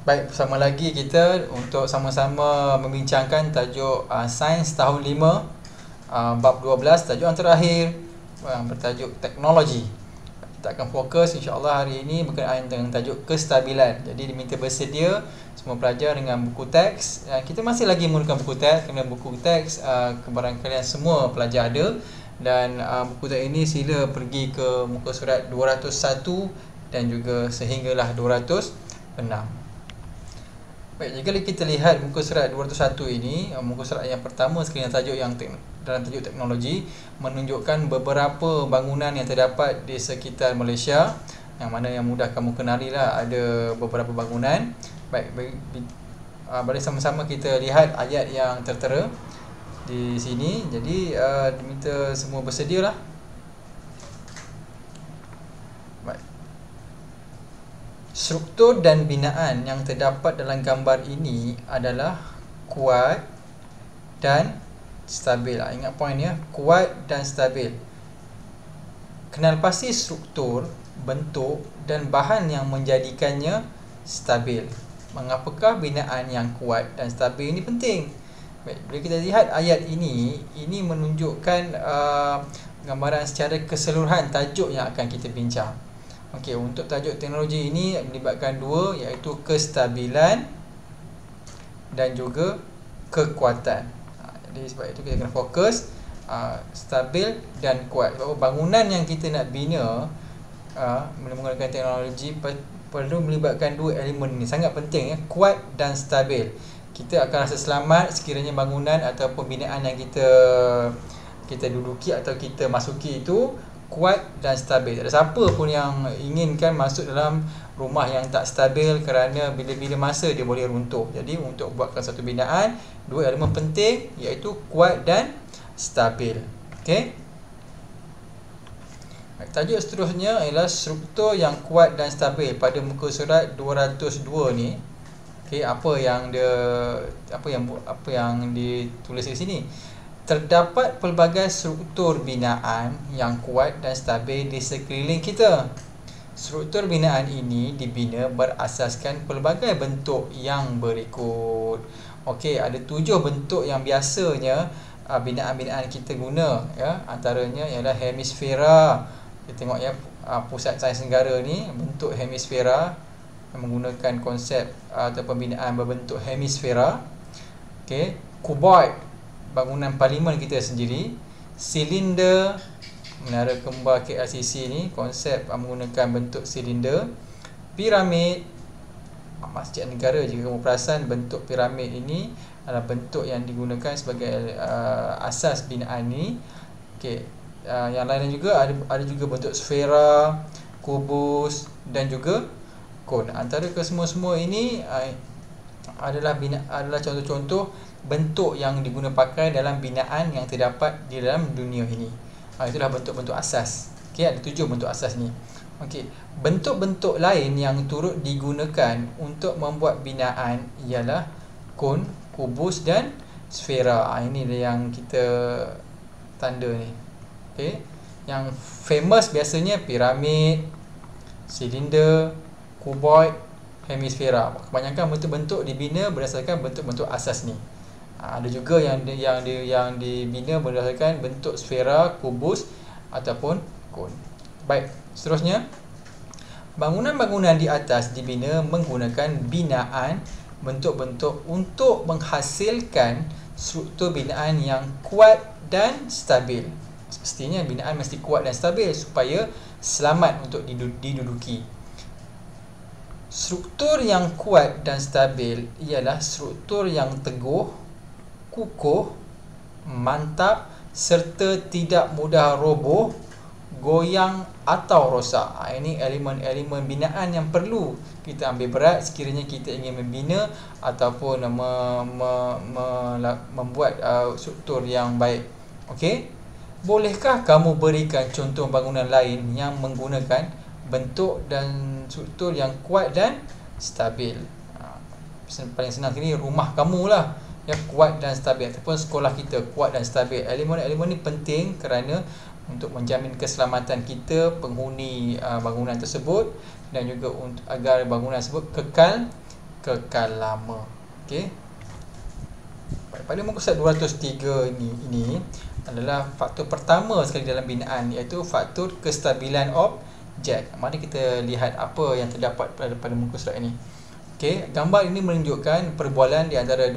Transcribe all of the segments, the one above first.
Baik, bersama lagi kita untuk sama-sama membincangkan tajuk Sains tahun 5, bab 12, tajuk yang terakhir, bertajuk teknologi. Kita akan fokus insya-Allah hari ini berkenaan dengan tajuk kestabilan. Jadi diminta bersedia semua pelajar dengan buku teks. Kita masih lagi menggunakan buku teks, kerana buku teks kebarang kalian semua pelajar ada. Dan buku teks ini sila pergi ke muka surat 201 dan juga sehinggalah 206. Baik, jika kita lihat muka surat 201 ini, muka surat yang pertama sekali dalam tajuk teknologi menunjukkan beberapa bangunan yang terdapat di sekitar Malaysia, yang mana yang mudah kamu kenali lah, ada beberapa bangunan. Baik, mari sama-sama kita lihat ayat yang tertera di sini. Jadi diminta semua bersedialah. Struktur dan binaan yang terdapat dalam gambar ini adalah kuat dan stabil. Ingat poin ya, kuat dan stabil. Kenal pasti struktur, bentuk dan bahan yang menjadikannya stabil. Mengapakah binaan yang kuat dan stabil ini penting? Baik, bila kita lihat ayat ini menunjukkan gambaran secara keseluruhan tajuk yang akan kita bincang. Okey, untuk tajuk teknologi ini melibatkan dua, iaitu kestabilan dan juga kekuatan. Jadi sebab itu kita kena fokus stabil dan kuat. Sebab bangunan yang kita nak bina menggunakan teknologi perlu melibatkan dua elemen ini. Sangat penting ya, kuat dan stabil. Kita akan rasa selamat sekiranya bangunan ataupun binaan yang kita duduki atau kita masuki itu kuat dan stabil. Tak ada siapa pun yang inginkan masuk dalam rumah yang tak stabil, kerana bila-bila masa dia boleh runtuh. Jadi untuk buatkan satu binaan, dua elemen penting iaitu kuat dan stabil. Okey. Tajuk seterusnya ialah struktur yang kuat dan stabil pada muka surat 202 ni. Okey, apa yang ditulis di sini? Terdapat pelbagai struktur binaan yang kuat dan stabil di sekeliling kita. Struktur binaan ini dibina berasaskan pelbagai bentuk yang berikut. Okey, ada 7 bentuk yang biasanya binaan-binaan kita guna ya. Antaranya ialah hemisfera. Kita tengok ya, pusat sains negara ni bentuk hemisfera yang menggunakan konsep atau pembinaan berbentuk hemisfera. Okey, kuboid, bangunan parlimen kita sendiri. Silinder, menara kembar KLCC ni konsep menggunakan bentuk silinder. Piramid, masjid negara, jika kamu perasan bentuk piramid ini adalah bentuk yang digunakan sebagai asas binaan ni. Okey, yang lain juga ada juga bentuk sfera, kubus dan juga kon. Antara kesemua-semua ini adalah contoh-contoh bentuk yang diguna pakai dalam binaan yang terdapat di dalam dunia ini. Itulah bentuk-bentuk asas. Okey, ada 7 bentuk asas ni. Okey, bentuk-bentuk lain yang turut digunakan untuk membuat binaan ialah kon, kubus dan sfera. Ini yang kita tanda ni. Okey, yang famous biasanya piramid, silinder, kuboid, hemisfera. Kebanyakan bentuk-bentuk dibina berdasarkan bentuk-bentuk asas ni. Ada juga yang dibina berdasarkan bentuk sfera, kubus ataupun kon. Baik, seterusnya, bangunan-bangunan di atas dibina menggunakan binaan bentuk-bentuk untuk menghasilkan struktur binaan yang kuat dan stabil. Semestinya binaan mesti kuat dan stabil supaya selamat untuk diduduki. Struktur yang kuat dan stabil ialah struktur yang teguh, kukuh, mantap serta tidak mudah roboh, goyang atau rosak. Ini elemen-elemen binaan yang perlu kita ambil berat sekiranya kita ingin membina ataupun membuat struktur yang baik. Okey, bolehkah kamu berikan contoh bangunan lain yang menggunakan bentuk dan struktur yang kuat dan stabil? Paling senang sini rumah kamu lah yang kuat dan stabil, ataupun sekolah kita kuat dan stabil. Elemen-elemen ni penting kerana untuk menjamin keselamatan kita, penghuni bangunan tersebut, dan juga agar bangunan tersebut kekal kekal lama. Okey. Pada muka surat 203 ini adalah faktor pertama sekali dalam binaan, iaitu faktor kestabilan objek. Mari kita lihat apa yang terdapat pada muka surat ini. Okey, gambar ini menunjukkan perbualan di antara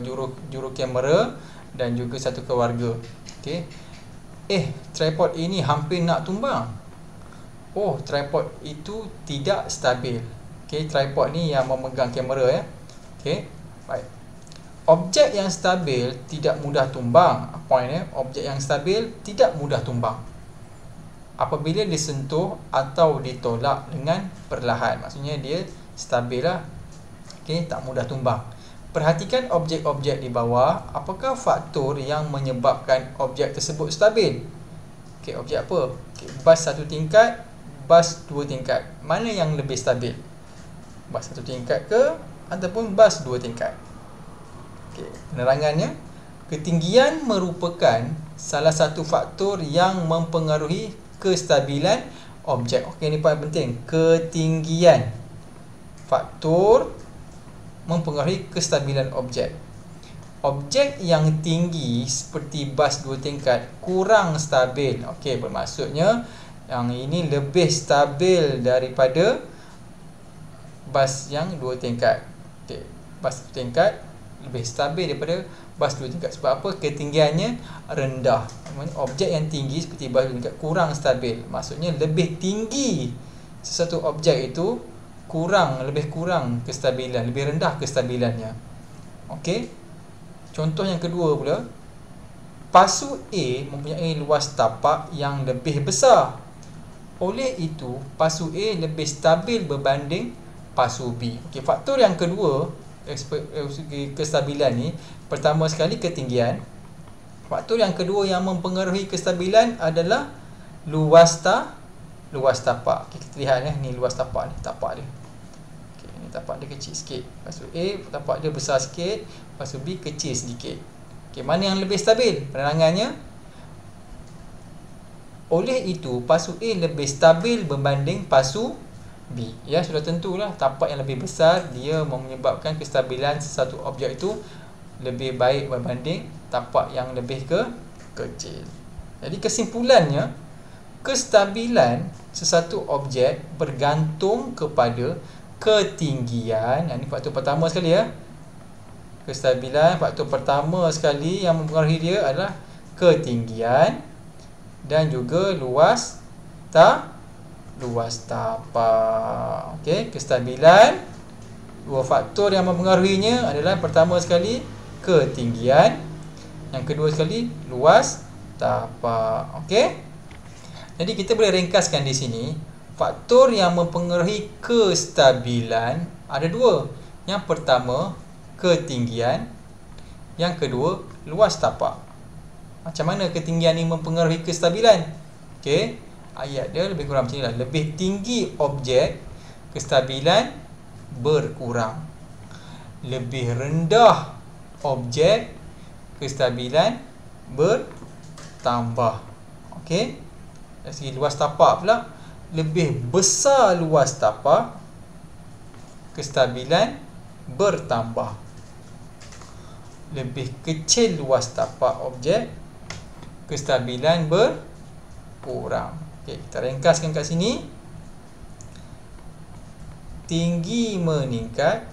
juru kamera dan juga satu keluarga. Okey. Tripod ini hampir nak tumbang. Oh, tripod itu tidak stabil. Okey, tripod ni yang memegang kamera ya. Okey. Baik. Objek yang stabil tidak mudah tumbang. Poinnya, objek yang stabil tidak mudah tumbang apabila disentuh atau ditolak dengan perlahan. Maksudnya dia stabil lah. Okey, tak mudah tumbang. Perhatikan objek-objek di bawah. Apakah faktor yang menyebabkan objek tersebut stabil? Okey, objek apa? Okey, bas satu tingkat, bas dua tingkat. Mana yang lebih stabil? Bas satu tingkat ke ataupun bas dua tingkat? Okey, penerangannya, ketinggian merupakan salah satu faktor yang mempengaruhi kestabilan objek. Okey, ini paling penting. Ketinggian, faktor mempengaruhi kestabilan objek. Objek yang tinggi seperti bas dua tingkat kurang stabil. Okey, bermaksudnya yang ini lebih stabil daripada bas yang dua tingkat. Okey, bas dua tingkat lebih stabil daripada bas dua tingkat. Sebab apa? Ketinggiannya rendah. Objek yang tinggi seperti bas dua tingkat kurang stabil. Maksudnya lebih tinggi sesuatu objek itu lebih kurang kestabilan, lebih rendah kestabilannya. Okey. Contoh yang kedua pula, pasu A mempunyai luas tapak yang lebih besar. Oleh itu, pasu A lebih stabil berbanding pasu B. Okey, faktor yang kedua kestabilan ni, pertama sekali ketinggian. Faktor yang kedua yang mempengaruhi kestabilan adalah luas tapak. Okay, kita lihat ni luas tapak ni, tapak dia. Okay, ni tapak dia kecil sikit. Pasu A tapak dia besar sikit, pasu B kecil sedikit. Okay, mana yang lebih stabil? Penerangannya, oleh itu pasu A lebih stabil berbanding pasu B. Ya, sudah tentulah tapak yang lebih besar dia menyebabkan kestabilan sesuatu objek itu lebih baik berbanding tapak yang lebih kecil. Jadi kesimpulannya, kestabilan sesuatu objek bergantung kepada ketinggian. Ini faktor pertama sekali ya. Kestabilan faktor pertama sekali yang mempengaruhi dia adalah ketinggian dan juga luas tapak. Okey, kestabilan, dua faktor yang mempengaruhinya adalah pertama sekali ketinggian, yang kedua sekali luas tapak. Okey. Jadi kita boleh ringkaskan di sini, faktor yang mempengaruhi kestabilan ada dua. Yang pertama ketinggian, yang kedua luas tapak. Macam mana ketinggian ini mempengaruhi kestabilan? Okey, ayat dia lebih kurang macam inilah. Lebih tinggi objek, kestabilan berkurang. Lebih rendah objek, kestabilan bertambah. Okey. Dari segi luas tapak pula, lebih besar luas tapak, kestabilan bertambah. Lebih kecil luas tapak objek, kestabilan berkurang. Okey, kita ringkaskan kat sini. Tinggi meningkat,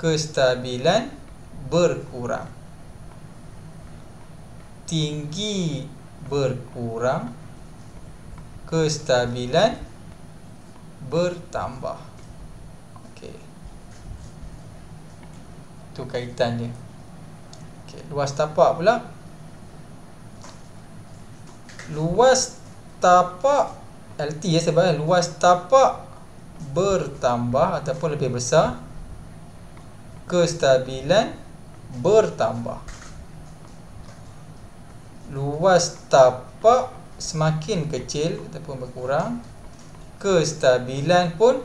kestabilan berkurang. Tinggi berkurang, kestabilan bertambah. Okey. Itu kaitan dia. Okey, luas tapak pula. Luas tapak LT ya, sebab luas tapak bertambah ataupun lebih besar, kestabilan bertambah. Luas tapak semakin kecil ataupun berkurang, kestabilan pun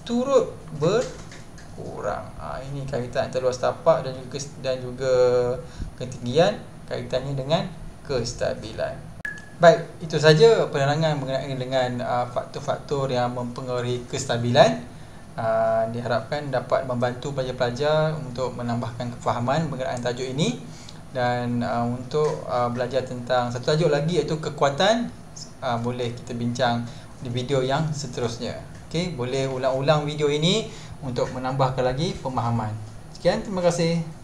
turut berkurang. Ini kaitan antara luas tapak dan juga ketinggian, kaitannya dengan kestabilan. Baik, itu saja penerangan mengenai dengan faktor-faktor yang mempengaruhi kestabilan. Diharapkan dapat membantu pelajar-pelajar untuk menambahkan kefahaman berkenaan tajuk ini. Dan untuk belajar tentang satu tajuk lagi iaitu kekuatan, boleh kita bincang di video yang seterusnya. Okey, boleh ulang-ulang video ini untuk menambahkan lagi pemahaman. Sekian, terima kasih.